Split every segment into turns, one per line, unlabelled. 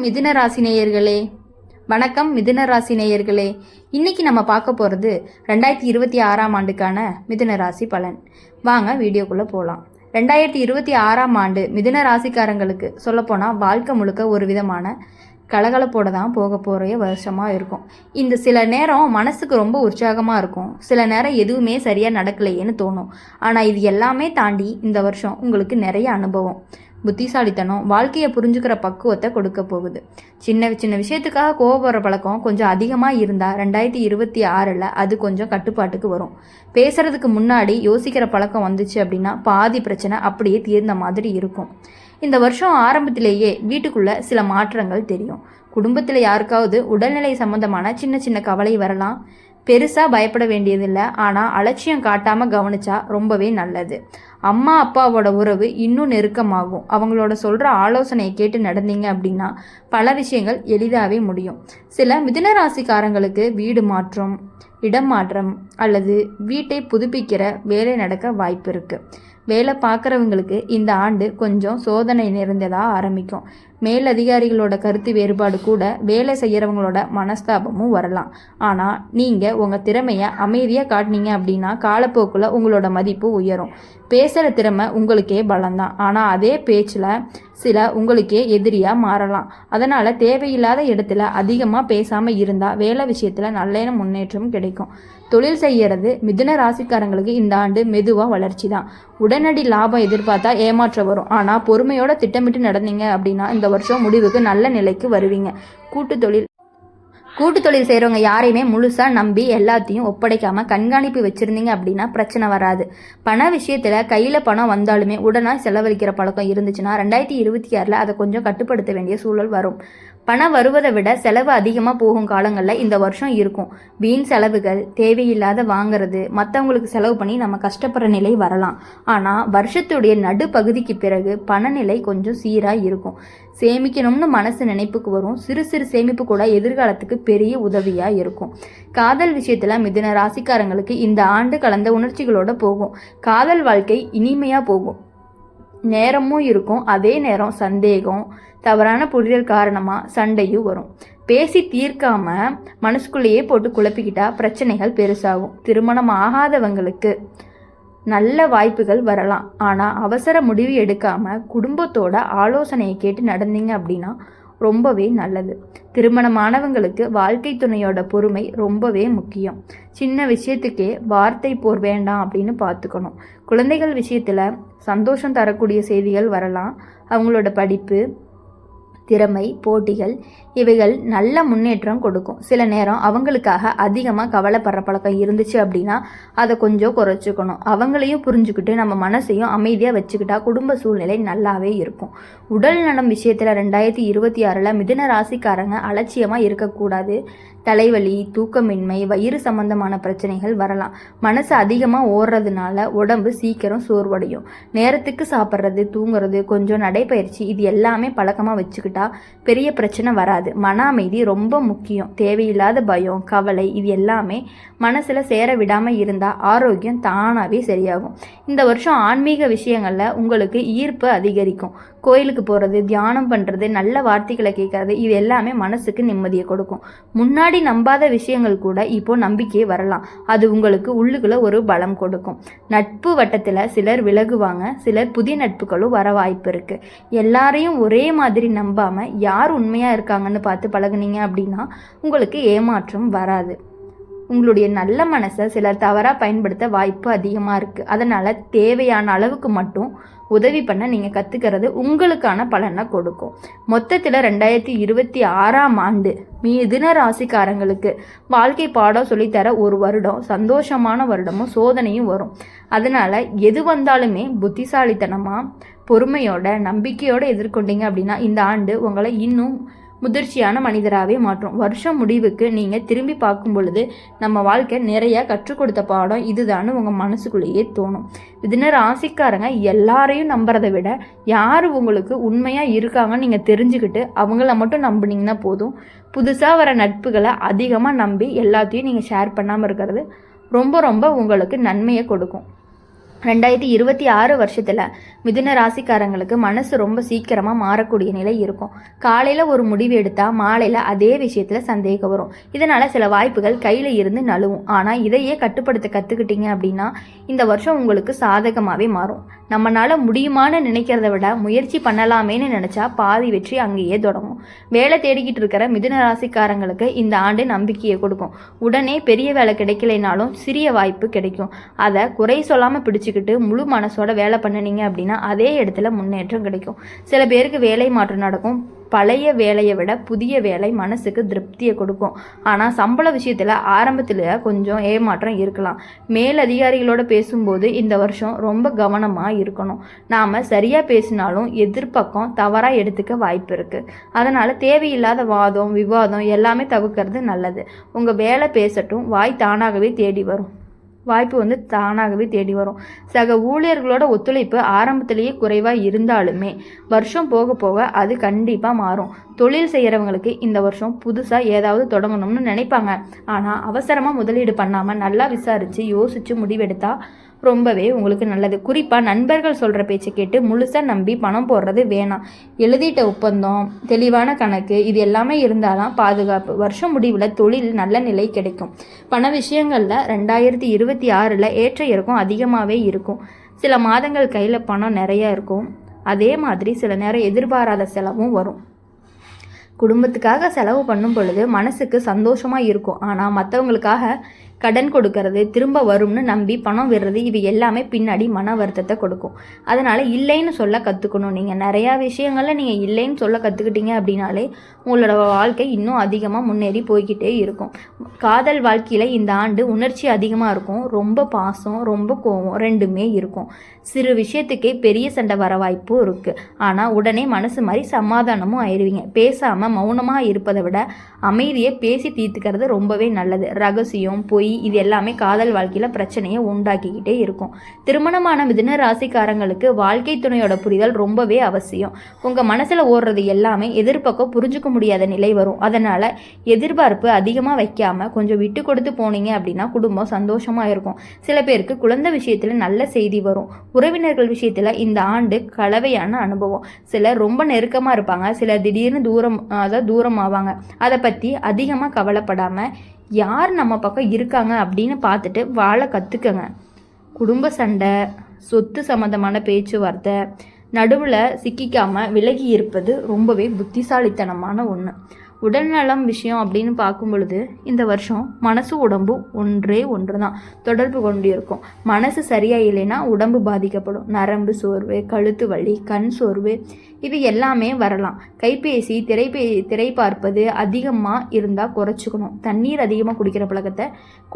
மிதுன ராசி நேயர்களே, வணக்கம். மிதுன ராசி நேயர்களே, இன்னைக்கு நம்ம பார்க்க போகிறது 2026ஆம் ஆண்டுக்கான மிதுன ராசி பலன். வாங்க வீடியோக்குள்ளே போகலாம். 2026ஆம் ஆண்டு மிதுன ராசிக்காரங்களுக்கு சொல்லப்போனால் வாழ்க்கை முழுக்க ஒரு விதமான கலகலப்போட தான் போக போகிற வருஷமாக இருக்கும். இந்த சில நேரம் மனசுக்கு ரொம்ப உற்சாகமாக இருக்கும், சில நேரம் எதுவுமே சரியாக நடக்கலையேன்னு தோணும். ஆனால் இது எல்லாமே தாண்டி இந்த வருஷம் உங்களுக்கு நிறைய அனுபவம், புத்திசாலித்தனம், வாழ்க்கையை புரிஞ்சுக்கிற பக்குவத்தை கொடுக்க போகுது. சின்ன சின்ன விஷயத்துக்காக கோவப்படுற பழக்கம் கொஞ்சம் அதிகமாக இருந்தால் 2026 அது கொஞ்சம் கட்டுப்பாட்டுக்கு வரும். பேசுறதுக்கு முன்னாடி யோசிக்கிற பழக்கம் வந்துச்சு அப்படின்னா பாதி பிரச்சனை அப்படியே தீர்ந்த மாதிரி இருக்கும். இந்த வருஷம் ஆரம்பத்திலேயே வீட்டுக்குள்ள சில மாற்றங்கள் தெரியும். குடும்பத்தில் யாருக்காவது உடல்நிலை சம்பந்தமான சின்ன சின்ன கவலை வரலாம். பெருசாக பயப்பட வேண்டியதில்லை, ஆனால் அலட்சியம் காட்டாமல் கவனிச்சா ரொம்பவே நல்லது. அம்மா அப்பாவோட உறவு இன்னும் நெருக்கமாகும். அவங்களோட சொல்கிற ஆலோசனையை கேட்டு நடந்தீங்க அப்படின்னா பல விஷயங்கள் எளிதாகவே முடியும். சில மிதுன ராசிக்காரங்களுக்கு வீடு மாற்றம், இடம் மாற்றம் அல்லது வீட்டை புதுப்பிக்கிற வேலை நடக்க வாய்ப்பு இருக்குது. வேலை பார்க்குறவங்களுக்கு இந்த ஆண்டு கொஞ்சம் சோதனை நிறைந்ததாக ஆரம்பிக்கும். மேலதிகாரிகளோட கருத்து வேறுபாடு கூட வேலை செய்கிறவங்களோட மனஸ்தாபமும் வரலாம். ஆனால் நீங்கள் உங்கள் திறமையை அமைதியாக காட்டினீங்க அப்படின்னா காலப்போக்கில் உங்களோட மதிப்பு உயரும். பேசுகிற திறமை உங்களுக்கே பலம்தான், ஆனால் அதே பேச்சில் சில உங்களுக்கே எதிரியாக மாறலாம். அதனால் தேவையில்லாத இடத்துல அதிகமாக பேசாமல் இருந்தால் வேலை விஷயத்தில் நல்ல முன்னேற்றம் கிடைக்கும். தொழில் செய்கிறது மிதுன ராசிக்காரங்களுக்கு இந்த ஆண்டு மெதுவாக வளர்ச்சி தான். உடனடி லாபம் எதிர்பார்த்தா ஏமாற்றம் வரும், ஆனால் பொறுமையோட திட்டமிட்டு நடந்தீங்க அப்படின்னா இந்த வருஷம் முடிவுக்கு நல்ல நிலைக்கு வருவீங்க. கூட்டு தொழில் செய்கிறவங்க யாரையுமே முழுசாக நம்பி எல்லாத்தையும் ஒப்படைக்காமல் கண்காணிப்பு வச்சுருந்தீங்க அப்படின்னா பிரச்சனை வராது. பண விஷயத்தில் கையில் பணம் வந்தாலுமே உடனே செலவழிக்கிற பழக்கம் இருந்துச்சுன்னா 2026 அதை கொஞ்சம் கட்டுப்படுத்த வேண்டிய சூழல் வரும். பணம் வருவதை விட செலவு அதிகமாக போகும் காலங்களில் இந்த வருஷம் இருக்கும். வீண் செலவுகள், தேவையில்லாத வாங்கிறது, மற்றவங்களுக்கு செலவு பண்ணி நம்ம கஷ்டப்படுற நிலை வரலாம். ஆனால் வருஷத்துடைய நடுப்பகுதிக்கு பிறகு பணநிலை கொஞ்சம் சீராக இருக்கும். சேமிக்கணும்னு மனசு நினைப்புக்கு வரும். சிறு சிறு சேமிப்பு கூட எதிர்காலத்துக்கு பெரிய உதவியாக இருக்கும். காதல் விஷயத்தில் மிதுன ராசிக்காரங்களுக்கு இந்த ஆண்டு கலந்த உணர்ச்சிகளோட போகும். காதல் வாழ்க்கை இனிமையாக போகும். நேரமும் இருக்கும், அதே நேரம் சந்தேகம், தவறான புரிதல் காரணமாக சண்டையும் வரும். பேசி தீர்க்காம மனசுக்குள்ளேயே போட்டு குழப்பிக்கிட்டா பிரச்சனைகள் பெருசாகும். திருமணம் ஆகாதவங்களுக்கு நல்ல வாய்ப்புகள் வரலாம், ஆனால் அவசர முடிவு எடுக்காமல் குடும்பத்தோட ஆலோசனையை கேட்டு நடந்தீங்க அப்படின்னா ரொம்பவே நல்லது. திருமணமானவங்களுக்கு வாழ்க்கை துணையோட பொறுமை ரொம்பவே முக்கியம். சின்ன விஷயத்துக்கே வார்த்தை போர் வேண்டாம் அப்படின்னு பார்த்துக்கணும். குழந்தைகள் விஷயத்தில் சந்தோஷம் தரக்கூடிய செய்திகள் வரலாம். அவங்களோட படிப்பு, திறமை, போட்டிகள் இவைகள் நல்ல முன்னேற்றம் கொடுக்கும். சில நேரம் அவங்களுக்காக அதிகமாக கவலைப்படுற பழக்கம் இருந்துச்சு அப்படின்னா அதை கொஞ்சம் குறைச்சிக்கணும். அவங்களையும் புரிஞ்சுக்கிட்டு நம்ம மனசையும் அமைதியாக வச்சுக்கிட்டா குடும்ப சூழ்நிலை நல்லாவே இருக்கும். உடல் நலம் விஷயத்தில் 2026 மிதுன ராசிக்காரங்க அலட்சியமாக இருக்கக்கூடாது. தலைவலி, தூக்கமின்மை, வயிறு சம்பந்தமான பிரச்சனைகள் வரலாம். மனசு அதிகமாக ஓடுறதுனால உடம்பு சீக்கிரம் சோர்வடையும். நேரத்துக்கு சாப்பிட்றது, தூங்குறது, கொஞ்சம் நடைப்பயிற்சி இது எல்லாமே பழக்கமாக வச்சுக்கிட்டா பெரிய பிரச்சனை வராது. மன அமைதி ரொம்ப முக்கியம். தேவையில்லாத பயம், கவலை இது எல்லாமே மனசில் சேர விடாமல் இருந்தால் ஆரோக்கியம் தானாகவே சரியாகும். இந்த வருஷம் ஆன்மீக விஷயங்களில் உங்களுக்கு ஈர்ப்பு அதிகரிக்கும். கோயிலுக்கு போகிறது, தியானம் பண்ணுறது, நல்ல வார்த்தைகளை கேட்கறது இது எல்லாமே மனசுக்கு நிம்மதியை கொடுக்கும். முன்னாடி நம்பாத விஷயங்கள் கூட இப்போ நம்பிக்கையே வரலாம். அது உங்களுக்கு உள்ளுக்குள்ள ஒரு பலம் கொடுக்கும். நட்பு வட்டத்தில் சிலர் விலகுவாங்க, சிலர் புதிய நட்புகளும் வர வாய்ப்பு இருக்குது. எல்லாரையும் ஒரே மாதிரி நம்பாமல் யார் உண்மையாக இருக்காங்கன்னு பார்த்து பழகுனீங்க அப்படின்னா உங்களுக்கு ஏமாற்றம் வராது. உங்களுடைய நல்ல மனசை சிலர் தவறாக பயன்படுத்த வாய்ப்பு அதிகமாக இருக்குது. அதனால் தேவையான அளவுக்கு மட்டும் உதவி பண்ண நீங்கள் கற்றுக்கிறது உங்களுக்கான பலனை கொடுக்கும். மொத்தத்தில் 2026ஆம் ஆண்டு மிதுன ராசிக்காரங்களுக்கு வாழ்க்கை பாடம் சொல்லித்தர ஒரு வருடம், சந்தோஷமான வருடமும் சோதனையும் வரும். அதனால் எது வந்தாலுமே புத்திசாலித்தனமாக, பொறுமையோட, நம்பிக்கையோடு எதிர்கொண்டீங்க அப்படின்னா இந்த ஆண்டு உங்களை இன்னும் முதிர்ச்சியான மனிதராகவே மாற்றும். வருஷம் முடிவுக்கு நீங்கள் திரும்பி பார்க்கும் பொழுது நம்ம வாழ்க்கை நிறையா கற்றுக் கொடுத்த பாடம் இதுதான்னு உங்கள் மனசுக்குள்ளேயே தோணும். மிதுன ராசிக்காரங்க எல்லாரையும் நம்புறதை விட யார் உங்களுக்கு உண்மையாக இருக்காங்கன்னு நீங்கள் தெரிஞ்சுக்கிட்டு அவங்கள மட்டும் நம்பினீங்கன்னா போதும். புதுசாக வர நட்புகளை அதிகமாக நம்பி எல்லாத்தையும் நீங்கள் ஷேர் பண்ணாமல் இருக்கிறது ரொம்ப ரொம்ப உங்களுக்கு நன்மையை கொடுக்கும். 2026 வருஷத்தில் மிதுன ராசிக்காரங்களுக்கு மனசு ரொம்ப சீக்கிரமாக மாறக்கூடிய நிலை இருக்கும். காலையில் ஒரு முடிவு எடுத்தால் மாலையில் அதே விஷயத்தில் சந்தேகம் வரும். இதனால் சில வாய்ப்புகள் கையில் இருந்து நழுவும். ஆனால் இதையே கட்டுப்படுத்த கற்றுக்கிட்டீங்க அப்படின்னா இந்த வருஷம் உங்களுக்கு சாதகமாகவே மாறும். நம்மளால் முடியுமான்னு நினைக்கிறத விட முயற்சி பண்ணலாமேன்னு நினச்சா பாதி வெற்றி அங்கேயே தொடங்கும். வேலை தேடிக்கிட்டு இருக்கிற மிதுன ராசிக்காரங்களுக்கு இந்த ஆண்டு நம்பிக்கையை கொடுக்கும். உடனே பெரிய வேலை கிடைக்கலைனாலும் சிறிய வாய்ப்பு கிடைக்கும். அதை குறை சொல்லாமல் பிடிச்சிக்கிட்டு முழு மனசோட வேலை பண்ணினீங்க அப்படின்னா அதே இடத்துல முன்னேற்றம் கிடைக்கும். சில பேருக்கு வேலை மாற்றம் நடக்கும். பழைய வேலையை விட புதிய வேலை மனசுக்கு திருப்தியை கொடுக்கும். ஆனால் சம்பள விஷயத்தில் ஆரம்பத்தில் கொஞ்சம் ஏமாற்றம் இருக்கலாம். மேலதிகாரிகளோட பேசும்போது இந்த வருஷம் ரொம்ப கவனமாக இருக்கணும். நாம் சரியாக பேசினாலும் எதிர்பக்கம் தவறாக எடுத்துக்க வாய்ப்பு இருக்குது. அதனால் தேவையில்லாத வாதம் விவாதம் எல்லாமே தவிர்க்கிறது நல்லது. உங்கள் வேலை பேசட்டும், வாய் தானாகவே தேடி வரும். வாய்ப்பு தானாகவே தேடி வரும். சக ஊழியர்களோட ஒத்துழைப்பு ஆரம்பத்திலேயே குறைவாக இருந்தாலுமே வருஷம் போக போக அது கண்டிப்பாக மாறும். தொழில் செய்கிறவங்களுக்கு இந்த வருஷம் புதுசாக ஏதாவது தொடங்கணும்னு நினைப்பாங்க. ஆனால் அவசரமாக முதலீடு பண்ணாமல் நல்லா விசாரித்து யோசித்து முடிவெடுத்தா ரொம்பவே உங்களுக்கு நல்லது. குறிப்பாக நண்பர்கள் சொல்கிற பேச்சை கேட்டு முழுசாக நம்பி பணம் போடுறது வேணாம். எழுதிட்ட ஒப்பந்தம், தெளிவான கணக்கு, இது எல்லாமே இருந்தால்தான் பாதுகாப்பு. வருஷம் முடிவில் தொழில் நல்ல நிலை கிடைக்கும். பண விஷயங்களில் 2026 ஏற்ற இறக்கம் அதிகமாகவே இருக்கும். சில மாதங்கள் கையில் பணம் நிறையா இருக்கும். அதே மாதிரி சில நேரம் எதிர்பாராத செலவும் வரும். குடும்பத்துக்காக செலவு பண்ணும் பொழுது மனசுக்கு சந்தோஷமாக இருக்கும். ஆனால் மற்றவங்களுக்காக கடன் கொடுக்கறது, திரும்ப வரும்னு நம்பி பணம் விடுறது, இது எல்லாமே பின்னாடி மன வருத்தத்தை கொடுக்கும். அதனால் இல்லைன்னு சொல்ல கற்றுக்கணும். நீங்கள் நிறையா விஷயங்களில் நீங்கள் இல்லைன்னு சொல்ல கற்றுக்கிட்டீங்க அப்படின்னாலே உங்களோட வாழ்க்கை இன்னும் அதிகமாக முன்னேறி போய்கிட்டே இருக்கும். காதல் வாழ்க்கையில் இந்த ஆண்டு உணர்ச்சி அதிகமாக இருக்கும். ரொம்ப பாசம், ரொம்ப கோபம் ரெண்டுமே இருக்கும். சிறு விஷயத்துக்கே பெரிய சண்டை வர வாய்ப்பும் இருக்குது. ஆனால் உடனே மனசு மாதிரி சமாதானமும் ஆயிடுவீங்க. பேசாமல் மௌனமாக இருப்பதை விட அமைதியை பேசி தீர்த்துக்கிறது ரொம்பவே நல்லது. ரகசியம், பொய், இது எல்லாமே காதல் வாழ்க்கையில் பிரச்சனையை உண்டாக்கிக்கிட்டே இருக்கும். திருமணமான மிதுன ராசிக்காரங்களுக்கு வாழ்க்கை துணையோட புரிதல் ரொம்பவே அவசியம். உங்கள் மனசில் ஓடுறது எல்லாமே எதிர்பக்கம் புரிஞ்சுக்க முடியாத நிலை வரும். அதனால் எதிர்பார்ப்பு அதிகமாக வைக்காமல் கொஞ்சம் விட்டு கொடுத்து போனீங்க அப்படின்னா குடும்பம் சந்தோஷமாக இருக்கும். சில பேருக்கு குழந்தை விஷயத்தில் நல்ல செய்தி வரும். உறவினர்கள் விஷயத்தில் இந்த ஆண்டு கலவையான அனுபவம். சிலர் ரொம்ப நெருக்கமாக இருப்பாங்க, சிலர் திடீர்னு தூரம் ஆவாங்க. அதை பற்றி அதிகமாக கவலைப்படாமல் யார் நம்ம பக்கம் இருக்காங்க அப்படின்னு பார்த்துட்டு வாழ கற்றுக்கங்க. குடும்ப சண்டை, சொத்து சம்மந்தமான பேச்சுவார்த்தை நடுவில் சிக்கிக்காமல் விலகி இருப்பது ரொம்பவே புத்திசாலித்தனமான ஒன்று. உடல்நலம் விஷயம் அப்படின்னு பார்க்கும் பொழுது இந்த வருஷம் மனசு உடம்பு ஒன்று தான் தொடர்பு கொண்டு இருக்கும். மனசு சரியாக இல்லைன்னா உடம்பு பாதிக்கப்படும். நரம்பு சோர்வு, கழுத்து வலி, கண் சோர்வு இது எல்லாமே வரலாம். கைபேசி, திரை பார்ப்பது அதிகமாக இருந்தால் குறைச்சிக்கணும். தண்ணீர் அதிகமாக குடிக்கிற பழக்கத்தை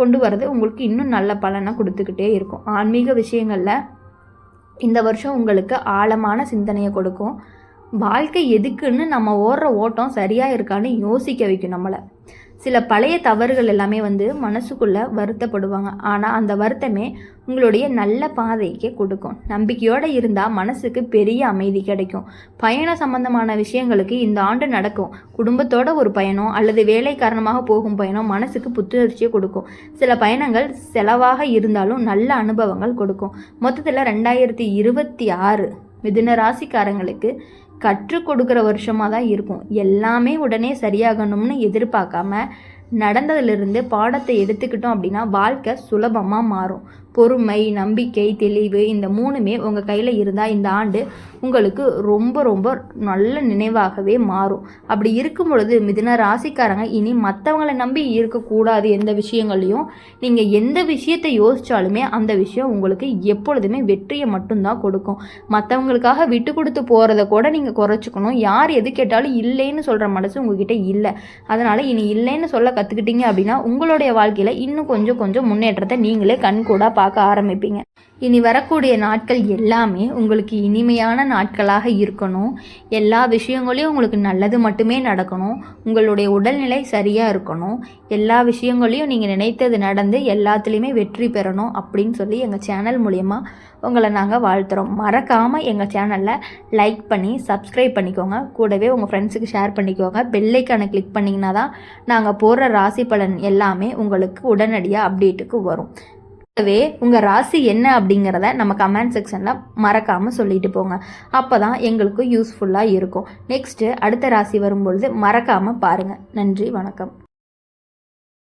கொண்டு வரது உங்களுக்கு இன்னும் நல்ல பலனை கொடுத்துக்கிட்டே இருக்கும். ஆன்மீக விஷயங்களில் இந்த வருஷம் உங்களுக்கு ஆழமான சிந்தனையை கொடுக்கும். வாழ்க்கை எதுக்குன்னு நம்ம ஓடுற ஓட்டம் சரியாக இருக்கான்னு யோசிக்க வைக்கும் நம்மளை. சில பழைய தவறுகள் எல்லாமே மனசுக்குள்ளே வருத்தப்படுவாங்க. ஆனால் அந்த வருத்தமே உங்களுடைய நல்ல பாதைக்கே கொடுக்கும். நம்பிக்கையோடு இருந்தால் மனசுக்கு பெரிய அமைதி கிடைக்கும். பயணம் சம்பந்தமான விஷயங்களுக்கு இந்த ஆண்டு நடக்கும். குடும்பத்தோட ஒரு பயணம் அல்லது வேலை காரணமாக போகும் பயணம் மனசுக்கு புத்துணர்ச்சியை கொடுக்கும். சில பயணங்கள் செலவாக இருந்தாலும் நல்ல அனுபவங்கள் கொடுக்கும். மொத்தத்தில் 2026 மிதுன ராசிக்காரங்களுக்கு கற்றுக் கொடுக்குற வருஷமாக தான் இருக்கும். எல்லாமே உடனே சரியாகணும்னு எதிர்பார்க்காம நடந்ததிலிருந்து பாடத்தை எடுத்துக்கிட்டோம் அப்படின்னா வாழ்க்கை சுலபமாக மாறும். பொறுமை, நம்பிக்கை, தெளிவு இந்த மூணுமே உங்கள் கையில் இருந்தால் இந்த ஆண்டு உங்களுக்கு ரொம்ப ரொம்ப நல்ல நினைவாகவே மாறும். அப்படி இருக்கும் பொழுது மிதுன ராசிக்காரங்க இனி மற்றவங்களை நம்பி இருக்கக்கூடாது. எந்த விஷயங்களையும் நீங்கள் எந்த விஷயத்தை யோசித்தாலுமே அந்த விஷயம் உங்களுக்கு எப்பொழுதுமே வெற்றியை மட்டும்தான் கொடுக்கும். மற்றவங்களுக்காக விட்டு கொடுத்து போகிறத கூட நீங்கள் குறைச்சிக்கணும். யார் எது கேட்டாலும் இல்லைன்னு சொல்கிற மனசு உங்ககிட்ட இல்லை. அதனால் இனி இல்லைன்னு சொல்ல கற்றுக்கிட்டீங்க அப்படின்னா உங்களுடைய வாழ்க்கையில் இன்னும் கொஞ்சம் முன்னேற்றத்தை நீங்களே கண்கூடாக பார்க்க ஆரம்பிப்பீங்க. இனி வரக்கூடிய நாட்கள் எல்லாமே உங்களுக்கு இனிமையான நாட்களாக இருக்கணும். எல்லா விஷயங்களையும் உங்களுக்கு நல்லது மட்டுமே நடக்கணும். உங்களுடைய உடல்நிலை சரியாக இருக்கணும். எல்லா விஷயங்களையும் நீங்கள் நினைத்தது நடந்து எல்லாத்துலேயுமே வெற்றி பெறணும் அப்படின்னு சொல்லி எங்கள் சேனல் மூலயமா உங்களை நாங்கள் வாழ்த்துறோம். மறக்காமல் எங்கள் சேனலில் லைக் பண்ணி சப்ஸ்கிரைப் பண்ணிக்கோங்க. கூடவே உங்கள் ஃப்ரெண்ட்ஸுக்கு ஷேர் பண்ணிக்கோங்க. பெல் ஐக்கானை கிளிக் பண்ணிங்கன்னா தான் நாங்கள் போடுற ராசி பலன் எல்லாமே உங்களுக்கு உடனடியாக அப்டேட்டுக்கு வரும். உங்கள் ராசி என்ன அப்படிங்கிறத நம்ம கமெண்ட் செக்ஷனில் மறக்காமல் சொல்லிட்டு போங்க. அப்போ தான் எங்களுக்கு யூஸ்ஃபுல்லாக இருக்கும். நெக்ஸ்ட்டு அடுத்த ராசி வரும்பொழுது மறக்காமல் பாருங்கள். நன்றி, வணக்கம்.